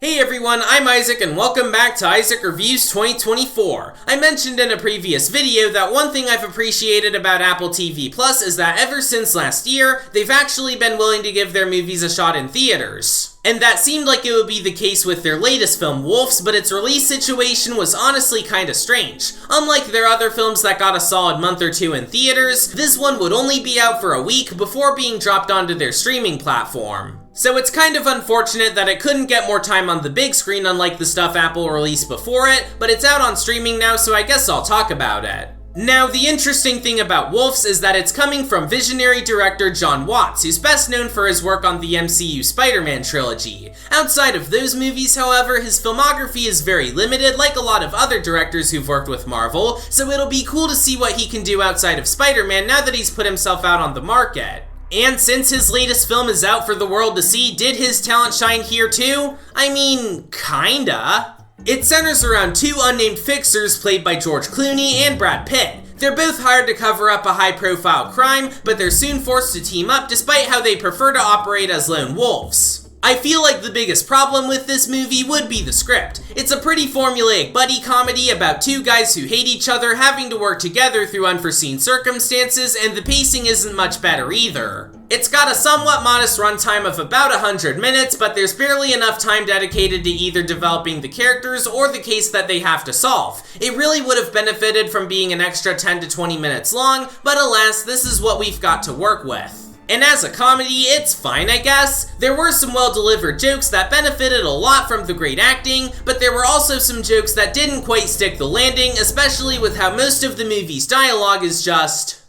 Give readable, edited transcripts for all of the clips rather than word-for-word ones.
Hey everyone, I'm Isaac and welcome back to Isaac Reviews 2024. I mentioned in a previous video that one thing I've appreciated about Apple TV Plus is that ever since last year, they've actually been willing to give their movies a shot in theaters. And that seemed like it would be the case with their latest film, Wolves, but its release situation was honestly kinda strange. Unlike their other films that got a solid month or two in theaters, this one would only be out for a week before being dropped onto their streaming platform. So it's kind of unfortunate that it couldn't get more time on the big screen unlike the stuff Apple released before it, but it's out on streaming now, so I guess I'll talk about it. Now, the interesting thing about Wolves is that it's coming from visionary director Jon Watts, who's best known for his work on the MCU Spider-Man trilogy. Outside of those movies, however, his filmography is very limited, like a lot of other directors who've worked with Marvel, so it'll be cool to see what he can do outside of Spider-Man now that he's put himself out on the market. And since his latest film is out for the world to see, did his talent shine here too? I mean, kinda. It centers around two unnamed fixers played by George Clooney and Brad Pitt. They're both hired to cover up a high-profile crime, but they're soon forced to team up despite how they prefer to operate as lone wolves. I feel like the biggest problem with this movie would be the script. It's a pretty formulaic buddy comedy about two guys who hate each other having to work together through unforeseen circumstances, and the pacing isn't much better either. It's got a somewhat modest runtime of about 100 minutes, but there's barely enough time dedicated to either developing the characters or the case that they have to solve. It really would have benefited from being an extra 10 to 20 minutes long, but alas, this is what we've got to work with. And as a comedy, it's fine, I guess. There were some well-delivered jokes that benefited a lot from the great acting, but there were also some jokes that didn't quite stick the landing, especially with how most of the movie's dialogue is just...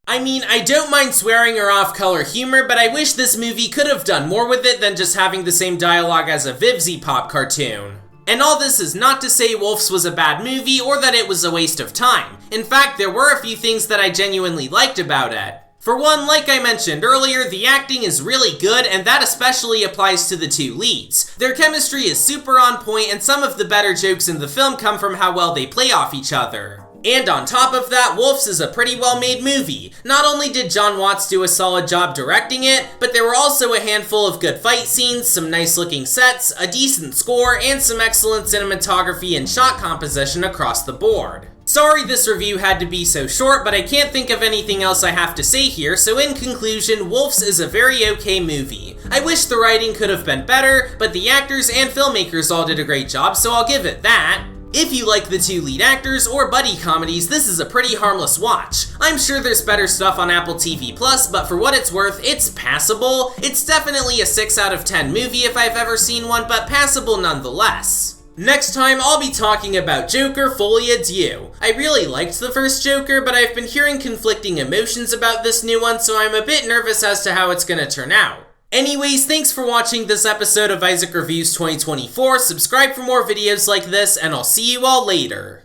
I mean, I don't mind swearing or off-color humor, but I wish this movie could have done more with it than just having the same dialogue as a Vivzy Pop cartoon. And all this is not to say Wolves was a bad movie or that it was a waste of time. In fact, there were a few things that I genuinely liked about it. For one, like I mentioned earlier, the acting is really good, and that especially applies to the two leads. Their chemistry is super on point, and some of the better jokes in the film come from how well they play off each other. And on top of that, Wolves is a pretty well-made movie. Not only did Jon Watts do a solid job directing it, but there were also a handful of good fight scenes, some nice-looking sets, a decent score, and some excellent cinematography and shot composition across the board. Sorry this review had to be so short, but I can't think of anything else I have to say here, so in conclusion, Wolves is a very okay movie. I wish the writing could have been better, but the actors and filmmakers all did a great job, so I'll give it that. If you like the two lead actors or buddy comedies, this is a pretty harmless watch. I'm sure there's better stuff on Apple TV Plus, but for what it's worth, it's passable. It's definitely a 6 out of 10 movie if I've ever seen one, but passable nonetheless. Next time, I'll be talking about Joker Folie à Deux. I really liked the first Joker, but I've been hearing conflicting emotions about this new one, so I'm a bit nervous as to how it's gonna turn out. Anyways, thanks for watching this episode of Isaac Reviews 2024, subscribe for more videos like this, and I'll see you all later.